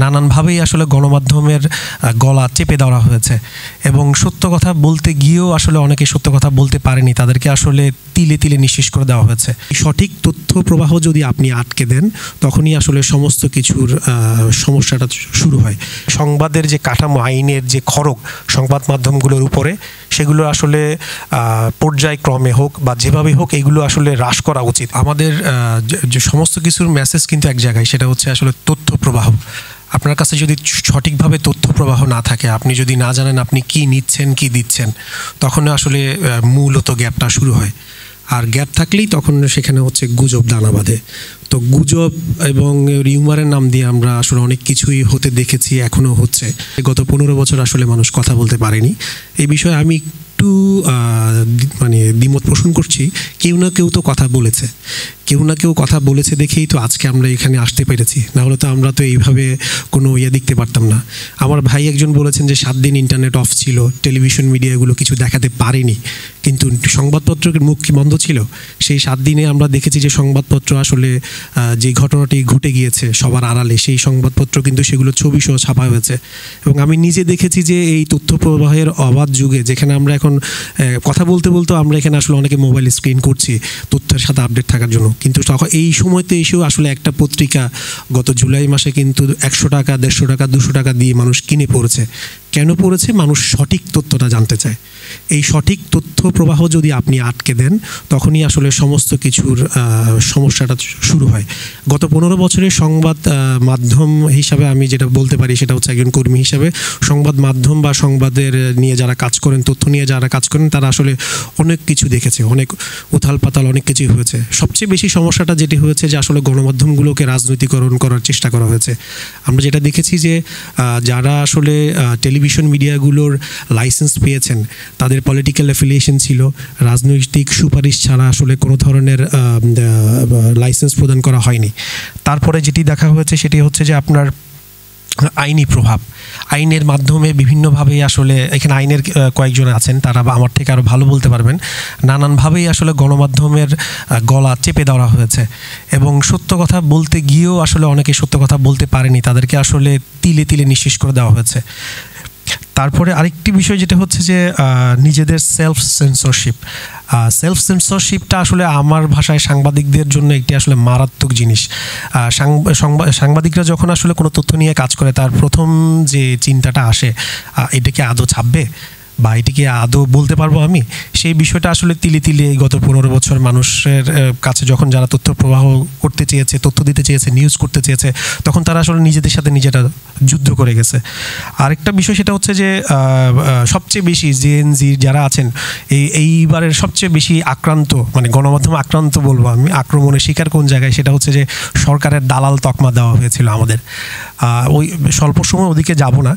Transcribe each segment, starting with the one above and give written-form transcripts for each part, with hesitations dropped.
নানানভাবেই আসলে গণমাধ্যমের গলা চেপে ধরা হয়েছে এবং সত্য কথা বলতে গিয়েও আসলে অনেকে সত্য কথা বলতে পারেনি, তাদেরকে আসলে তিলে তিলে নিঃশেষ করে দেওয়া হয়েছে। সঠিক তথ্য প্রবাহ যদি আপনি আটকে দেন তখনই আসলে সমস্ত কিছুর সমস্যাটা শুরু হয়। সংবাদের যে কাঠামো, আইনের যে খড়গ সংবাদ মাধ্যমগুলোর উপরে, সেগুলো আসলে পর্যায়ক্রমে হোক বা যেভাবে হোক এগুলো আসলে হ্রাস করা উচিত। আমাদের যে সমস্ত কিছুর মেসেজ কিন্তু এক জায়গায়, সেটা হচ্ছে আসলে তথ্য প্রবাহ। আপনার কাছে যদি সঠিকভাবে তথ্য প্রবাহ না থাকে, আপনি যদি না জানেন আপনি কি নিচ্ছেন কি দিচ্ছেন, তখন আসলে মূলত গ্যাপটা শুরু হয়। আর গ্যাপ থাকলেই তখন সেখানে হচ্ছে গুজব দানা বাঁধে। তো গুজব এবং রিউমারের নাম দিয়ে আমরা আসলে অনেক কিছুই হতে দেখেছি, এখনও হচ্ছে। গত 15 বছর আসলে মানুষ কথা বলতে পারেনি। এই বিষয়ে আমি একটু দ্বিমত পোষণ করছি। কেউ না কেউ তো কথা বলেছে, কেউ না কেউ কথা বলেছে দেখেই তো আজকে আমরা এখানে আসতে পেরেছি, না হলে তো আমরা তো এইভাবে কোনো দেখতে পারতাম না। আমার ভাই একজন বলেছেন যে 7 দিন ইন্টারনেট অফ ছিল, টেলিভিশন মিডিয়াগুলো কিছু দেখাতে পারেনি, কিন্তু সংবাদপত্রের মুখ কি বন্ধ ছিল? সেই 7 দিনে আমরা দেখেছি যে সংবাদপত্র আসলে যে ঘটনাটি ঘটে গিয়েছে সবার আড়ালে, সেই সংবাদপত্র কিন্তু সেগুলো ছবি সহ ছাপা হয়েছে। এবং আমি নিজে দেখেছি যে এই তথ্য প্রবাহের অবাধ যুগে, যেখানে আমরা এখন কথা বলতে বলতে আমরা এখানে আসলে অনেকে মোবাইল স্ক্রিন করছি তথ্যের সাথে আপডেট থাকার জন্য, কিন্তু তখন এই সময়তে এসেও আসলে একটা পত্রিকা গত জুলাই মাসে কিন্তু 100 টাকা, 150 টাকা, 200 টাকা দিয়ে মানুষ কিনে পড়েছে। কেন পড়েছে? মানুষ সঠিক তথ্যটা জানতে চায়। এই সঠিক তথ্য প্রবাহ যদি আপনি আটকে দেন তখনই আসলে সমস্ত কিছুর সমস্যাটা শুরু হয়। গত 15 বছরের সংবাদ মাধ্যম হিসাবে আমি যেটা বলতে পারি সেটা হচ্ছে, একজন কর্মী হিসাবে সংবাদ মাধ্যম বা সংবাদের নিয়ে যারা কাজ করেন, তথ্য নিয়ে যারা কাজ করেন, তারা আসলে অনেক কিছু দেখেছে, অনেক উথাল পাতাল অনেক কিছুই হয়েছে। সবচেয়ে বেশি সমস্যাটা যেটি হয়েছে যে আসলে গণমাধ্যমগুলোকে রাজনৈতিকরণ করার চেষ্টা করা হয়েছে। আমরা যেটা দেখেছি যে যারা আসলে টেলিভিশন মিডিয়াগুলোর লাইসেন্স পেয়েছেন, তাদের পলিটিক্যাল অ্যাফিলিয়েশন ছিল, রাজনৈতিক সুপারিশ ছাড়া আসলে কোনো ধরনের লাইসেন্স প্রদান করা হয়নি। তারপরে যেটি দেখা হয়েছে সেটি হচ্ছে যে আপনার আইনি প্রভাব, আইনের মাধ্যমে বিভিন্নভাবেই আসলে, এখানে আইনের কয়েকজন আছেন তারা আমার থেকে আরও ভালো বলতে পারবেন, নানানভাবেই আসলে গণমাধ্যমের গলা চেপে ধরা হয়েছে এবং সত্য কথা বলতে গিয়েও আসলে অনেকে সত্য কথা বলতে পারেনি, তাদেরকে আসলে তিলে তিলে নিঃশেষ করে দেওয়া হয়েছে। তারপরে আরেকটি বিষয় যেটা হচ্ছে যে নিজেদের সেলফ সেন্সরশিপটা আসলে আমার ভাষায় সাংবাদিকদের জন্য একটি আসলে মারাত্মক জিনিস। সাংবাদিকরা যখন আসলে কোনো তথ্য নিয়ে কাজ করে, তার প্রথম যে চিন্তাটা আসে, এটা কি আদৌ ছাপবে বা এটিকে আদৌ বলতে পারবো আমি, সেই বিষয়টা আসলে তিলে তিলে গত 15 বছর মানুষের কাছে যখন যারা তথ্য প্রবাহ করতে চেয়েছে, তথ্য দিতে চেয়েছে, নিউজ করতে চেয়েছে, তখন তারা আসলে নিজেদের সাথে নিজেরা যুদ্ধ করে গেছে। আরেকটা বিষয় সেটা হচ্ছে যে সবচেয়ে বেশি জেএনজি যারা আছেন, এইবারের সবচেয়ে বেশি আক্রান্ত, গণমাধ্যম আক্রান্ত বলবো আমি, আক্রমণের শিকার কোন জায়গায়, সেটা হচ্ছে যে সরকারের দালাল তকমা দেওয়া হয়েছিল আমাদের। ওই স্বল্প সময় ওদিকে যাব না।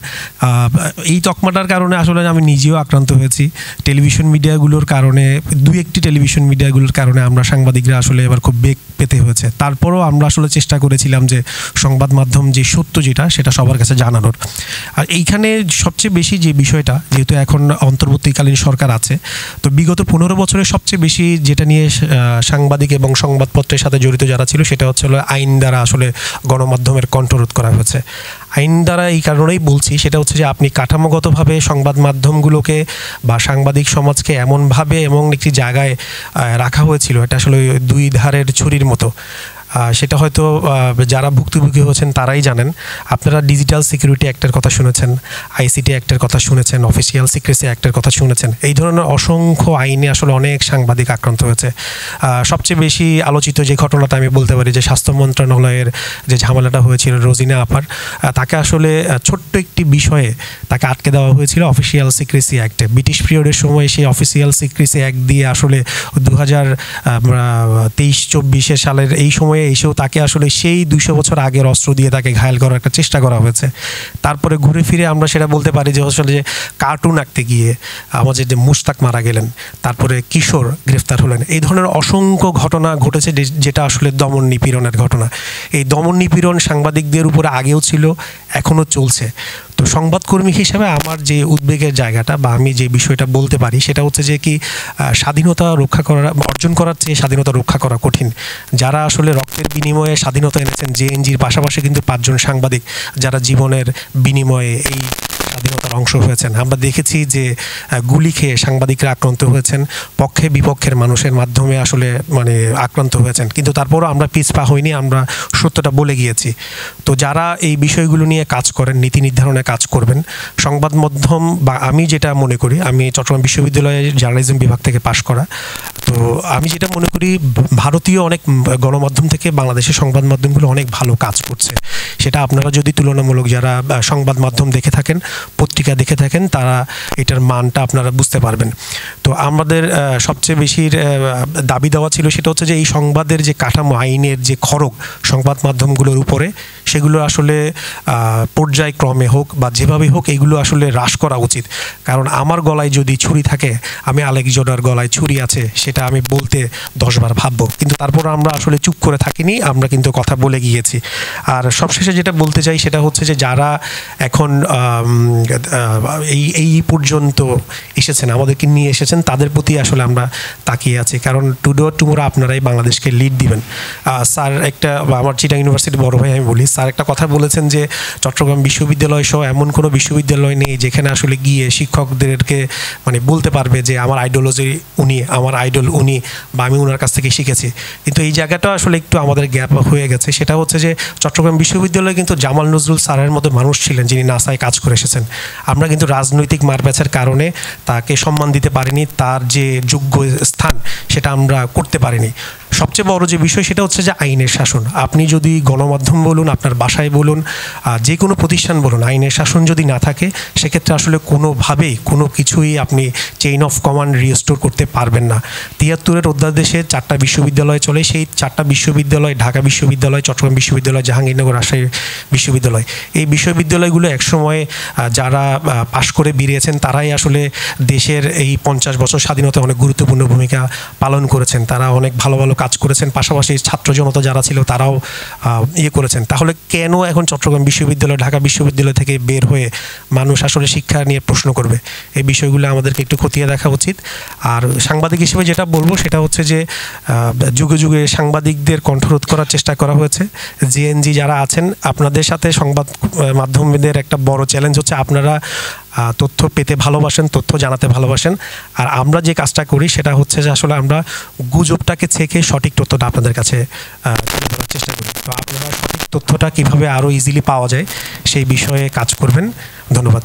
এই তকমাটার কারণে আসলে আমি নিজেও আক্রান্ত হয়েছি। টেলিভিশন মিডিয়াগুলোর কারণে, 2-1টি টেলিভিশন মিডিয়াগুলোর কারণে আমরা সাংবাদিকরা আসলে এবার খুব বেগ পেতে হয়েছে। তারপরও আমরা আসলে চেষ্টা করেছিলাম যে সংবাদ মাধ্যম যে সত্য সেটা সবার কাছে জানানোর। আর এইখানে সবচেয়ে বেশি যে বিষয়টা, যেহেতু এখন অন্তর্বর্তীকালীন সরকার আছে, তো বিগত 15 বছরের সবচেয়ে বেশি যেটা নিয়ে সাংবাদিক এবং সংবাদপত্রের সাথে জড়িত যারা ছিল, সেটা হচ্ছে আইন দ্বারা আসলে গণমাধ্যমের কণ্ঠরোধ করা হয়েছে। আইন দ্বারা এই কারণেই বলছি, সেটা হচ্ছে যে আপনি কাঠামোগতভাবে সংবাদ মাধ্যমগুলোকে বা সাংবাদিক সমাজকে এমনভাবে একটি জায়গায় রাখা হয়েছিল, এটা আসলে 2 ধারের ছুরির মতো। সেটা হয়তো যারা ভুক্তভোগী হয়েছেন তারাই জানেন। আপনারা ডিজিটাল সিকিউরিটি অ্যাক্টের কথা শুনেছেন, আইসিটি অ্যাক্টের কথা শুনেছেন, অফিসিয়াল সিক্রেসি অ্যাক্টের কথা শুনেছেন। এই ধরনের অসংখ্য আইনে আসলে অনেক সাংবাদিক আক্রান্ত হয়েছে। সবচেয়ে বেশি আলোচিত যে ঘটনাটা আমি বলতে পারি, যে স্বাস্থ্য মন্ত্রণালয়ের যে ঝামেলাটা হয়েছিল রোজিনা আপার, তাকে আসলে ছোট্ট একটি বিষয়ে তাকে আটকে দেওয়া হয়েছিল অফিসিয়াল সিক্রেসি অ্যাক্টে। ব্রিটিশ পিরিয়ডের সময় সেই অফিসিয়াল সিক্রেসি অ্যাক্ট দিয়ে আসলে 2023-24 সালের এই সময়ে এসেও তাকে আসলে সেই 200 বছর আগের অস্ত্র দিয়ে তাকে ঘায়েল করার একটা চেষ্টা করা হয়েছে। তারপরে ঘুরে ফিরে আমরা সেটা বলতে পারি যে আসলে যে কার্টুন আঁকতে গিয়ে আমাদের যে মুশতাক মারা গেলেন, তারপরে কিশোর গ্রেফতার হলেন। এই ধরনের অসংখ্য ঘটনা ঘটেছে যেটা আসলে দমন নিপীড়নের ঘটনা। এই দমন নিপীড়ন সাংবাদিকদের উপরে আগেও ছিল, এখনও চলছে। তো সংবাদকর্মী হিসেবে আমার যে উদ্বেগের জায়গাটা বা আমি যে বিষয়টা বলতে পারি সেটা হচ্ছে যে কি স্বাধীনতা রক্ষা করা অর্জন করার চেয়ে স্বাধীনতা রক্ষা করা কঠিন। যারা আসলে রক্তের বিনিময়ে স্বাধীনতা এনেছেন, জেএনজির পাশাপাশি কিন্তু 5 জন সাংবাদিক যারা জীবনের বিনিময়ে এই স্বাধীনতার অংশ হয়েছেন। আমরা দেখেছি যে গুলি খেয়ে সাংবাদিকরা আক্রান্ত হয়েছেন, পক্ষে বিপক্ষের মানুষের মাধ্যমে আসলে আক্রান্ত হয়েছেন, কিন্তু তারপরও আমরা পিছপা হইনি, আমরা সত্যটা বলে গিয়েছি। তো যারা এই বিষয়গুলো নিয়ে কাজ করেন, নীতি নির্ধারণে কাজ করবেন, সংবাদ মাধ্যম বা আমি যেটা মনে করি, আমি চট্টগ্রাম বিশ্ববিদ্যালয়ের জার্নালিজম বিভাগ থেকে পাশ করা, তো আমি যেটা মনে করি ভারতীয় অনেক গণমাধ্যম থেকে বাংলাদেশের সংবাদ মাধ্যমগুলো অনেক ভালো কাজ করছে। সেটা আপনারা যদি তুলনামূলক যারা সংবাদ মাধ্যম দেখে থাকেন, পত্রিকা দেখে থাকেন, তারা এটার মানটা আপনারা বুঝতে পারবেন। তো আমাদের সবচেয়ে বেশি দাবি দেওয়া ছিল সেটা হচ্ছে যে এই সংবাদের যে কাঠামো, আইনের যে খড়গ সংবাদ মাধ্যমগুলোর উপরে, সেগুলো আসলে পর্যায়ক্রমে হোক বা যেভাবে হোক এগুলো আসলে হ্রাস করা উচিত। কারণ আমার গলায় যদি ছুরি থাকে, আমি আলেকজান্ডার গলায় ছুরি আছে সেটা আমি বলতে 10 বার ভাববো, কিন্তু তারপর আমরা আসলে চুপ করে থাকিনি, আমরা কিন্তু কথা বলে গিয়েছি। আর সবশেষে যেটা বলতে চাই সেটা হচ্ছে যে যারা এখন এই পর্যন্ত এসেছেন, আমাদেরকে নিয়ে এসেছেন, তাদের প্রতি আসলে আমরা তাকিয়ে আছি। কারণ টুমোরো আপনারাই বাংলাদেশকে লিড দিবেন। স্যার একটা, আমার চিটাং ইউনিভার্সিটির বড় ভাই আমি বলি, স্যার একটা কথা বলেছেন যে চট্টগ্রাম বিশ্ববিদ্যালয় সহ এমন কোনো বিশ্ববিদ্যালয় নেই যেখানে আসলে গিয়ে শিক্ষকদেরকে বলতে পারবে যে আমার আইডিওলজি উনি, আমার আইডল উনি, বা আমি ওনার কাছ থেকে শিখেছি। কিন্তু এই জায়গাটা আসলে একটু আমাদের গ্যাপ হয়ে গেছে। সেটা হচ্ছে যে চট্টগ্রাম বিশ্ববিদ্যালয়ে কিন্তু জামাল নজরুল স্যারের মতো মানুষ ছিলেন যিনি নাসায় কাজ করে এসেছেন। আমরা কিন্তু রাজনৈতিক মারপ্যাচের কারণে তাকে সম্মান দিতে পারিনি, তার যে যোগ্য স্থান সেটা আমরা করতে পারিনি। সবচেয়ে বড় যে বিষয় সেটা হচ্ছে যে আইনের শাসন। আপনি যদি গণমাধ্যম বলুন, আপনার বাসায় বলুন, যে কোনো প্রতিষ্ঠান বলুন, আইনের শাসন যদি না থাকে সেক্ষেত্রে আসলে কোনোভাবেই কোনো কিছুই আপনি চেইন অফ কমান্ড রিস্টোর করতে পারবেন না। 73-এর অধ্যাদেশে 4টা বিশ্ববিদ্যালয় চলে, সেই 4টা বিশ্ববিদ্যালয়, ঢাকা বিশ্ববিদ্যালয়, চট্টগ্রাম বিশ্ববিদ্যালয়, জাহাঙ্গীরনগর রাজশাহী বিশ্ববিদ্যালয়, এই বিশ্ববিদ্যালয়গুলো একসময় যারা পাশ করে বেরিয়েছেন তারাই আসলে দেশের এই 50 বছর স্বাধীনতায় অনেক গুরুত্বপূর্ণ ভূমিকা পালন করেছেন। তারা অনেক ভালো ভালো কাজ করেছেন, পাশাপাশি ছাত্র জনতা যারা ছিল তারাও করেছেন। তাহলে কেন এখন চট্টগ্রাম বিশ্ববিদ্যালয়, ঢাকা বিশ্ববিদ্যালয় থেকে বের হয়ে মানুষ আসলে শিক্ষা নিয়ে প্রশ্ন করবে? এই বিষয়গুলো আমাদেরকে একটু খতিয়ে দেখা উচিত। আর সাংবাদিক হিসেবে যেটা বলবো সেটা হচ্ছে যে যুগে যুগে সাংবাদিকদের কণ্ঠরোধ করার চেষ্টা করা হয়েছে। জেএনজি যারা আছেন, আপনাদের সাথে সংবাদ মাধ্যমদের একটা বড় চ্যালেঞ্জ হচ্ছে আপনারা তথ্য পেতে ভালোবাসেন, তথ্য জানাতে ভালোবাসেন। আর আমরা যে কাজটা করি সেটা হচ্ছে যে আসলে আমরা গুজবটাকে ছেঁকে সঠিক তথ্যটা আপনাদের কাছে তুলে ধরার চেষ্টা করি। তো আপনারা সঠিক তথ্যটা কীভাবে আরও ইজিলি পাওয়া যায় সেই বিষয়ে কাজ করবেন। ধন্যবাদ।